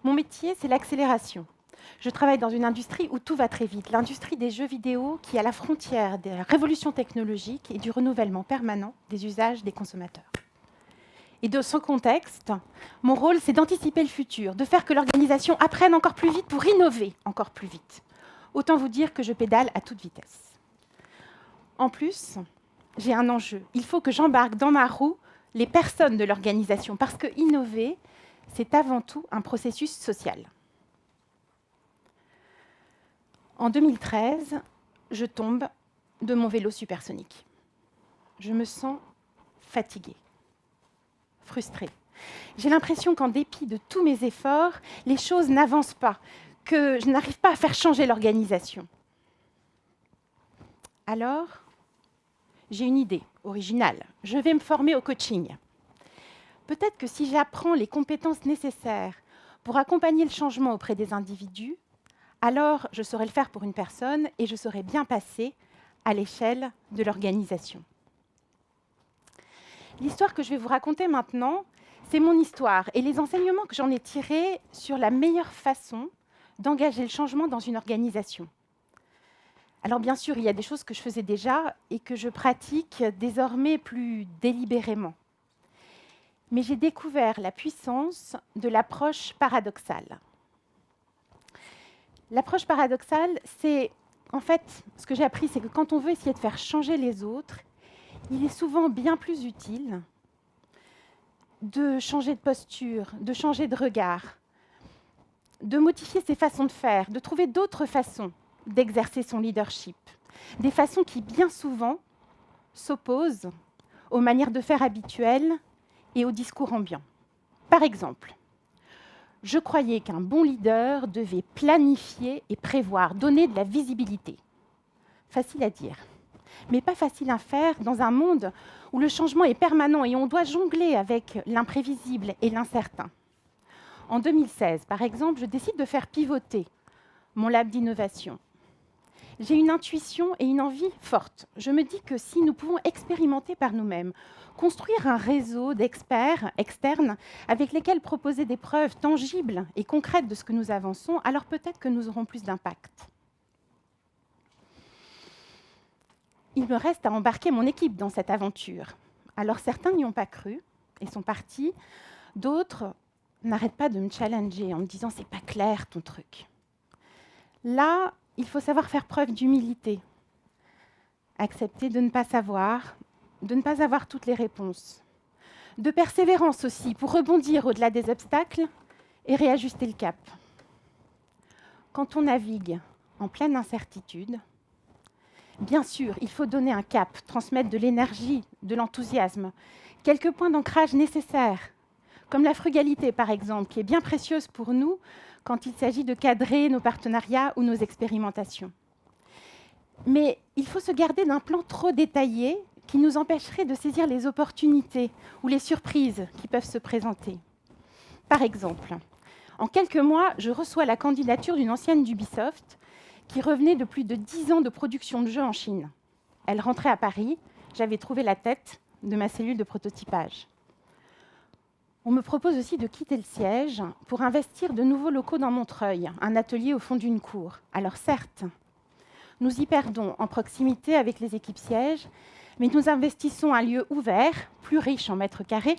Mon métier, c'est l'accélération. Je travaille dans une industrie où tout va très vite, l'industrie des jeux vidéo qui est à la frontière de la révolution technologique et du renouvellement permanent des usages des consommateurs. Et dans ce contexte, mon rôle, c'est d'anticiper le futur, de faire que l'organisation apprenne encore plus vite pour innover encore plus vite. Autant vous dire que je pédale à toute vitesse. En plus, j'ai un enjeu. Il faut que j'embarque dans ma roue les personnes de l'organisation, parce que innover, c'est avant tout un processus social. En 2013, je tombe de mon vélo supersonique. Je me sens fatiguée, frustrée. J'ai l'impression qu'en dépit de tous mes efforts, les choses n'avancent pas, que je n'arrive pas à faire changer l'organisation. Alors, j'ai une idée originale. Je vais me former au coaching. Peut-être que si j'apprends les compétences nécessaires pour accompagner le changement auprès des individus, alors je saurai le faire pour une personne et je saurai bien passer à l'échelle de l'organisation. L'histoire que je vais vous raconter maintenant, c'est mon histoire et les enseignements que j'en ai tirés sur la meilleure façon d'engager le changement dans une organisation. Alors bien sûr, il y a des choses que je faisais déjà et que je pratique désormais plus délibérément. Mais j'ai découvert la puissance de l'approche paradoxale. L'approche paradoxale, c'est en fait, ce que j'ai appris, c'est que quand on veut essayer de faire changer les autres, il est souvent bien plus utile de changer de posture, de changer de regard, de modifier ses façons de faire, de trouver d'autres façons d'exercer son leadership, des façons qui bien souvent s'opposent aux manières de faire habituelles et au discours ambiant. Par exemple, je croyais qu'un bon leader devait planifier et prévoir, donner de la visibilité. Facile à dire, mais pas facile à faire dans un monde où le changement est permanent et on doit jongler avec l'imprévisible et l'incertain. En 2016, par exemple, je décide de faire pivoter mon lab d'innovation. J'ai une intuition et une envie forte. Je me dis que si nous pouvons expérimenter par nous-mêmes, construire un réseau d'experts externes avec lesquels proposer des preuves tangibles et concrètes de ce que nous avançons, alors peut-être que nous aurons plus d'impact. Il me reste à embarquer mon équipe dans cette aventure. Alors certains n'y ont pas cru et sont partis. D'autres n'arrêtent pas de me challenger en me disant « c'est pas clair ton truc ». Là, il faut savoir faire preuve d'humilité, accepter de ne pas savoir, de ne pas avoir toutes les réponses, de persévérance aussi pour rebondir au-delà des obstacles et réajuster le cap. Quand on navigue en pleine incertitude, bien sûr, il faut donner un cap, transmettre de l'énergie, de l'enthousiasme, quelques points d'ancrage nécessaires, comme la frugalité par exemple, qui est bien précieuse pour nous quand il s'agit de cadrer nos partenariats ou nos expérimentations. Mais il faut se garder d'un plan trop détaillé qui nous empêcherait de saisir les opportunités ou les surprises qui peuvent se présenter. Par exemple, en quelques mois, je reçois la candidature d'une ancienne d'Ubisoft qui revenait de plus de 10 ans de production de jeux en Chine. Elle rentrait à Paris, j'avais trouvé la tête de ma cellule de prototypage. On me propose aussi de quitter le siège pour investir de nouveaux locaux dans Montreuil, un atelier au fond d'une cour. Alors certes, nous y perdons en proximité avec les équipes sièges, mais nous investissons un lieu ouvert, plus riche en mètres carrés,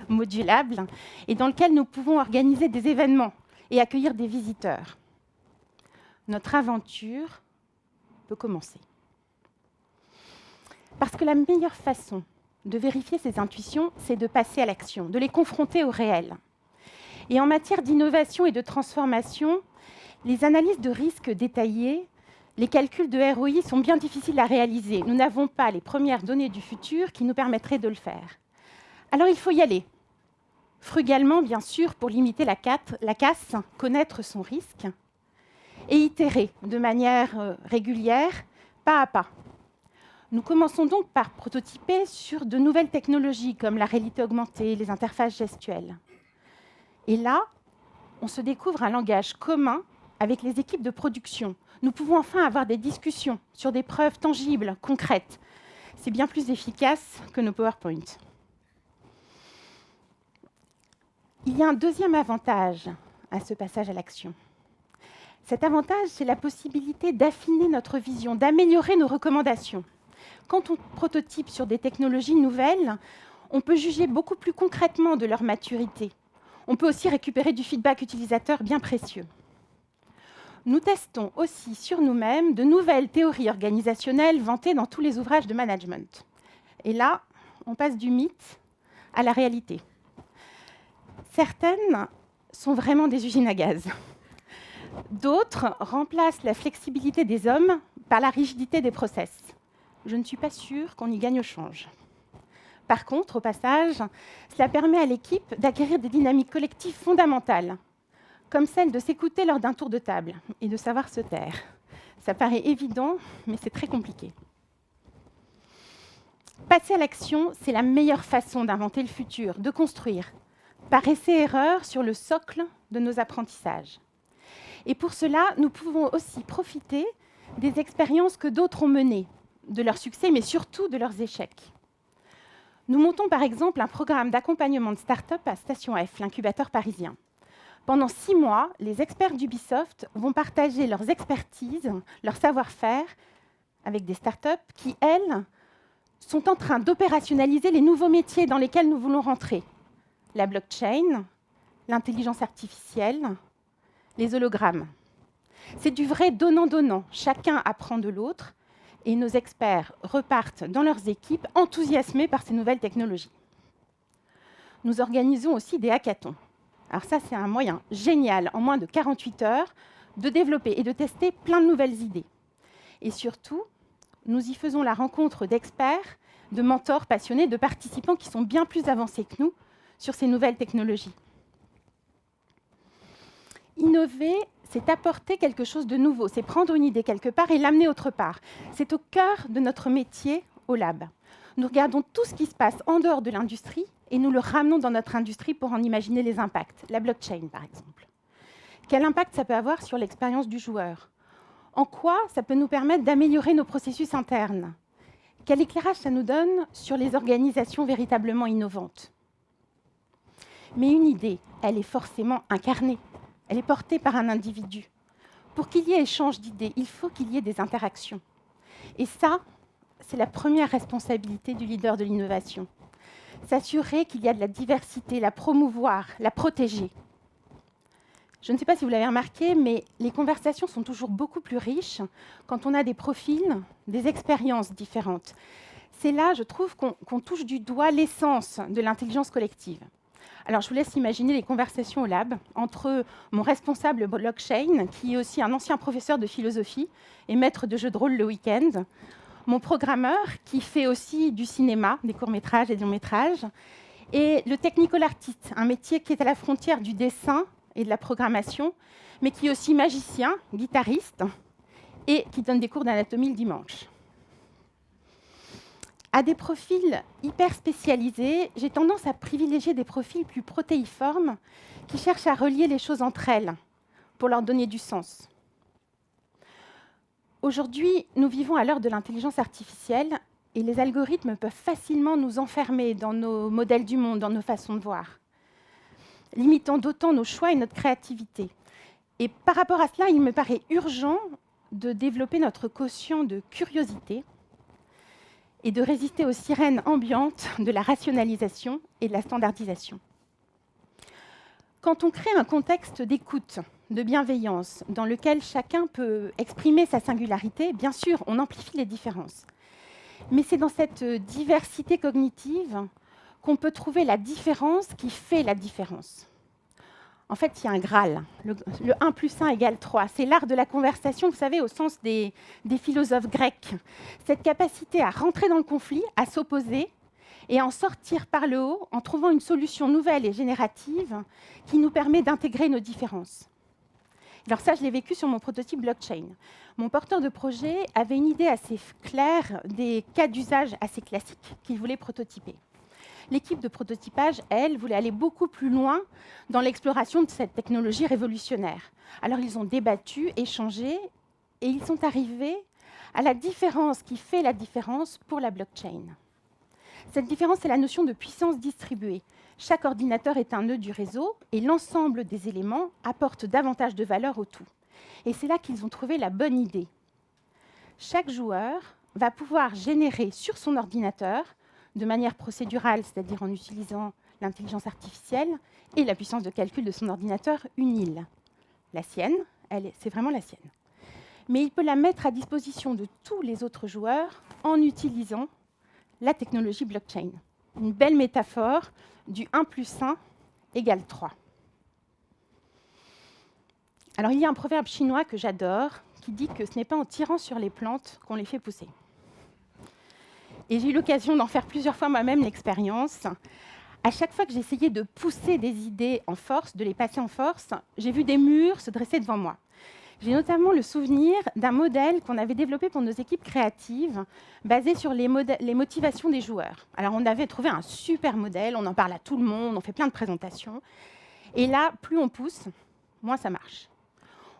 modulable, et dans lequel nous pouvons organiser des événements et accueillir des visiteurs. Notre aventure peut commencer. Parce que la meilleure façon de vérifier ses intuitions, c'est de passer à l'action, de les confronter au réel. Et en matière d'innovation et de transformation, les analyses de risques détaillées, les calculs de ROI sont bien difficiles à réaliser. Nous n'avons pas les premières données du futur qui nous permettraient de le faire. Alors il faut y aller. Frugalement, bien sûr, pour limiter la casse, connaître son risque, et itérer de manière régulière, pas à pas. Nous commençons donc par prototyper sur de nouvelles technologies comme la réalité augmentée, les interfaces gestuelles. Et là, on se découvre un langage commun avec les équipes de production. Nous pouvons enfin avoir des discussions sur des preuves tangibles, concrètes. C'est bien plus efficace que nos PowerPoint. Il y a un deuxième avantage à ce passage à l'action. Cet avantage, c'est la possibilité d'affiner notre vision, d'améliorer nos recommandations. Quand on prototype sur des technologies nouvelles, on peut juger beaucoup plus concrètement de leur maturité. On peut aussi récupérer du feedback utilisateur bien précieux. Nous testons aussi sur nous-mêmes de nouvelles théories organisationnelles vantées dans tous les ouvrages de management. Et là, on passe du mythe à la réalité. Certaines sont vraiment des usines à gaz. D'autres remplacent la flexibilité des hommes par la rigidité des process. Je ne suis pas sûre qu'on y gagne au change. Par contre, au passage, cela permet à l'équipe d'acquérir des dynamiques collectives fondamentales, comme celle de s'écouter lors d'un tour de table et de savoir se taire. Ça paraît évident, mais c'est très compliqué. Passer à l'action, c'est la meilleure façon d'inventer le futur, de construire, par essai-erreur sur le socle de nos apprentissages. Et pour cela, nous pouvons aussi profiter des expériences que d'autres ont menées, de leurs succès, mais surtout de leurs échecs. Nous montons par exemple un programme d'accompagnement de start-up à Station F, l'incubateur parisien. Pendant 6 mois, les experts d'Ubisoft vont partager leurs expertises, leur savoir-faire avec des start-up qui, elles, sont en train d'opérationnaliser les nouveaux métiers dans lesquels nous voulons rentrer. La blockchain, l'intelligence artificielle, les hologrammes. C'est du vrai donnant-donnant. Chacun apprend de l'autre et nos experts repartent dans leurs équipes enthousiasmés par ces nouvelles technologies. Nous organisons aussi des hackathons. Alors ça, c'est un moyen génial, en moins de 48 heures, de développer et de tester plein de nouvelles idées. Et surtout, nous y faisons la rencontre d'experts, de mentors passionnés, de participants qui sont bien plus avancés que nous sur ces nouvelles technologies. Innover, c'est apporter quelque chose de nouveau, c'est prendre une idée quelque part et l'amener autre part. C'est au cœur de notre métier au lab. Nous regardons tout ce qui se passe en dehors de l'industrie et nous le ramenons dans notre industrie pour en imaginer les impacts. La blockchain, par exemple. Quel impact ça peut avoir sur l'expérience du joueur? En quoi ça peut nous permettre d'améliorer nos processus internes? Quel éclairage ça nous donne sur les organisations véritablement innovantes? Mais une idée, elle est forcément incarnée. Elle est portée par un individu. Pour qu'il y ait échange d'idées, il faut qu'il y ait des interactions. Et ça, c'est la première responsabilité du leader de l'innovation. S'assurer qu'il y a de la diversité, la promouvoir, la protéger. Je ne sais pas si vous l'avez remarqué, mais les conversations sont toujours beaucoup plus riches quand on a des profils, des expériences différentes. C'est là, je trouve, qu'on touche du doigt l'essence de l'intelligence collective. Alors, je vous laisse imaginer les conversations au lab entre mon responsable blockchain, qui est aussi un ancien professeur de philosophie et maître de jeux de rôle le week-end, mon programmeur, qui fait aussi du cinéma, des courts-métrages et des longs-métrages, et le technical artist, un métier qui est à la frontière du dessin et de la programmation, mais qui est aussi magicien, guitariste, et qui donne des cours d'anatomie le dimanche. À des profils hyper spécialisés, j'ai tendance à privilégier des profils plus protéiformes qui cherchent à relier les choses entre elles pour leur donner du sens. Aujourd'hui, nous vivons à l'heure de l'intelligence artificielle et les algorithmes peuvent facilement nous enfermer dans nos modèles du monde, dans nos façons de voir, limitant d'autant nos choix et notre créativité. Et par rapport à cela, il me paraît urgent de développer notre quotient de curiosité et de résister aux sirènes ambiantes de la rationalisation et de la standardisation. Quand on crée un contexte d'écoute, de bienveillance, dans lequel chacun peut exprimer sa singularité, bien sûr, on amplifie les différences. Mais c'est dans cette diversité cognitive qu'on peut trouver la différence qui fait la différence. En fait, il y a un Graal. Le 1 plus 1 égale 3. C'est l'art de la conversation, vous savez, au sens des philosophes grecs. Cette capacité à rentrer dans le conflit, à s'opposer et à en sortir par le haut en trouvant une solution nouvelle et générative qui nous permet d'intégrer nos différences. Alors ça, je l'ai vécu sur mon prototype blockchain. Mon porteur de projet avait une idée assez claire des cas d'usage assez classiques qu'il voulait prototyper. L'équipe de prototypage, elle, voulait aller beaucoup plus loin dans l'exploration de cette technologie révolutionnaire. Alors, ils ont débattu, échangé, et ils sont arrivés à la différence qui fait la différence pour la blockchain. Cette différence, c'est la notion de puissance distribuée. Chaque ordinateur est un nœud du réseau et l'ensemble des éléments apporte davantage de valeur au tout. Et c'est là qu'ils ont trouvé la bonne idée. Chaque joueur va pouvoir générer sur son ordinateur, de manière procédurale, c'est-à-dire en utilisant l'intelligence artificielle et la puissance de calcul de son ordinateur, une île. La sienne, c'est vraiment la sienne. Mais il peut la mettre à disposition de tous les autres joueurs en utilisant la technologie blockchain. Une belle métaphore du 1 + 1 = 3. Alors, il y a un proverbe chinois que j'adore qui dit que ce n'est pas en tirant sur les plantes qu'on les fait pousser. Et j'ai eu l'occasion d'en faire plusieurs fois moi-même l'expérience. À chaque fois que j'essayais de pousser des idées en force, de les passer en force, j'ai vu des murs se dresser devant moi. J'ai notamment le souvenir d'un modèle qu'on avait développé pour nos équipes créatives, basé sur les motivations des joueurs. Alors, on avait trouvé un super modèle, on en parle à tout le monde, on fait plein de présentations. Et là, plus on pousse, moins ça marche.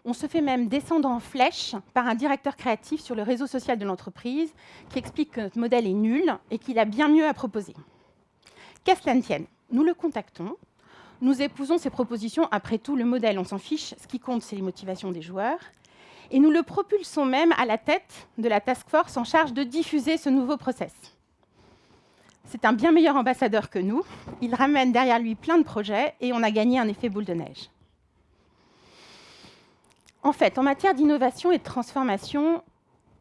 On se fait même descendre en flèche par un directeur créatif sur le réseau social de l'entreprise qui explique que notre modèle est nul et qu'il a bien mieux à proposer. Qu'à cela ne tienne, nous le contactons. Nous épousons ses propositions. Après tout, le modèle, on s'en fiche. Ce qui compte, c'est les motivations des joueurs. Et nous le propulsons même à la tête de la task force en charge de diffuser ce nouveau process. C'est un bien meilleur ambassadeur que nous. Il ramène derrière lui plein de projets et on a gagné un effet boule de neige. En fait, en matière d'innovation et de transformation,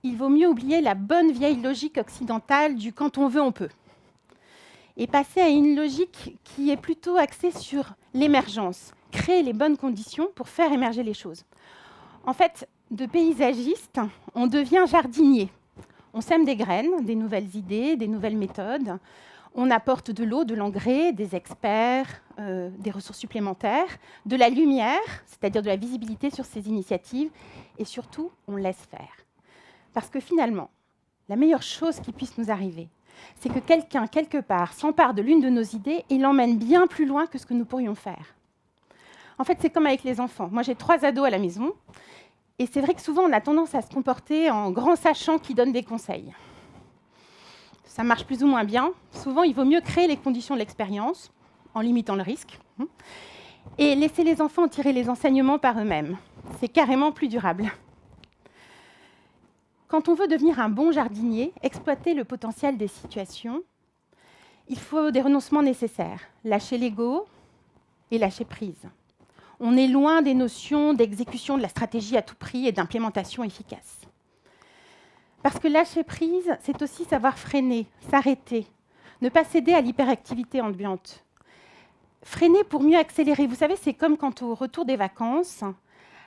il vaut mieux oublier la bonne vieille logique occidentale du « quand on veut, on peut » et passer à une logique qui est plutôt axée sur l'émergence, créer les bonnes conditions pour faire émerger les choses. En fait, de paysagiste, on devient jardinier. On sème des graines, des nouvelles idées, des nouvelles méthodes. On apporte de l'eau, de l'engrais, des experts, des ressources supplémentaires, de la lumière, c'est-à-dire de la visibilité sur ces initiatives, et surtout, on laisse faire. Parce que finalement, la meilleure chose qui puisse nous arriver, c'est que quelqu'un, quelque part, s'empare de l'une de nos idées et l'emmène bien plus loin que ce que nous pourrions faire. En fait, c'est comme avec les enfants. Moi, j'ai 3 ados à la maison, et c'est vrai que souvent, on a tendance à se comporter en grand sachant qui donne des conseils. Ça marche plus ou moins bien. Souvent, il vaut mieux créer les conditions de l'expérience, en limitant le risque, et laisser les enfants tirer les enseignements par eux-mêmes. C'est carrément plus durable. Quand on veut devenir un bon jardinier, exploiter le potentiel des situations, il faut des renoncements nécessaires. Lâcher l'ego et lâcher prise. On est loin des notions d'exécution de la stratégie à tout prix et d'implémentation efficace. Parce que lâcher prise, c'est aussi savoir freiner, s'arrêter, ne pas céder à l'hyperactivité ambiante. Freiner pour mieux accélérer. Vous savez, c'est comme quand au retour des vacances,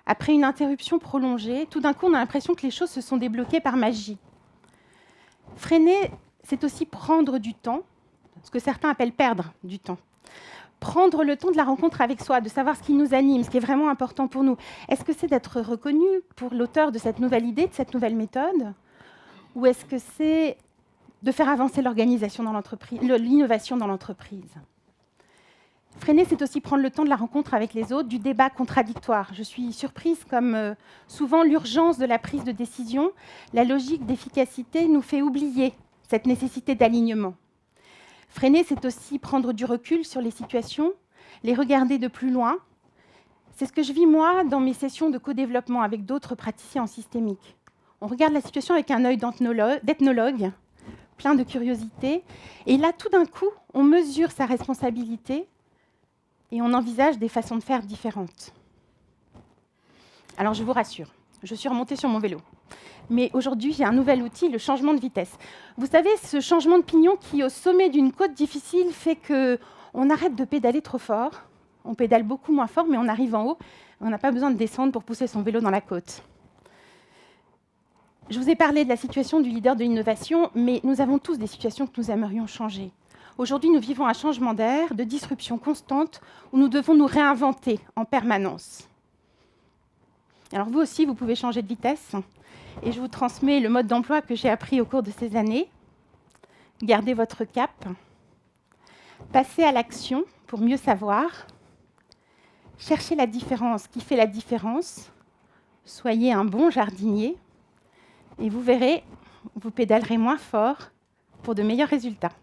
après une interruption prolongée, tout d'un coup, on a l'impression que les choses se sont débloquées par magie. Freiner, c'est aussi prendre du temps, ce que certains appellent perdre du temps. Prendre le temps de la rencontre avec soi, de savoir ce qui nous anime, ce qui est vraiment important pour nous. Est-ce que c'est d'être reconnu pour l'auteur de cette nouvelle idée, de cette nouvelle méthode ? Ou est-ce que c'est de faire avancer l'organisation dans l'entreprise, l'innovation dans l'entreprise ? Freiner, c'est aussi prendre le temps de la rencontre avec les autres, du débat contradictoire. Je suis surprise comme souvent l'urgence de la prise de décision, la logique d'efficacité nous fait oublier cette nécessité d'alignement. Freiner, c'est aussi prendre du recul sur les situations, les regarder de plus loin. C'est ce que je vis, moi, dans mes sessions de co-développement avec d'autres praticiens en systémique. On regarde la situation avec un œil d'ethnologue, plein de curiosité. Et là, tout d'un coup, on mesure sa responsabilité et on envisage des façons de faire différentes. Alors, je vous rassure, je suis remontée sur mon vélo. Mais aujourd'hui, j'ai un nouvel outil, le changement de vitesse. Vous savez, ce changement de pignon qui, au sommet d'une côte difficile, fait qu'on arrête de pédaler trop fort. On pédale beaucoup moins fort, mais on arrive en haut. On n'a pas besoin de descendre pour pousser son vélo dans la côte. Je vous ai parlé de la situation du leader de l'innovation, mais nous avons tous des situations que nous aimerions changer. Aujourd'hui, nous vivons un changement d'air, de disruption constante, où nous devons nous réinventer en permanence. Alors vous aussi, vous pouvez changer de vitesse. Et je vous transmets le mode d'emploi que j'ai appris au cours de ces années. Gardez votre cap. Passez à l'action pour mieux savoir. Cherchez la différence qui fait la différence. Soyez un bon jardinier. Et vous verrez, vous pédalerez moins fort pour de meilleurs résultats.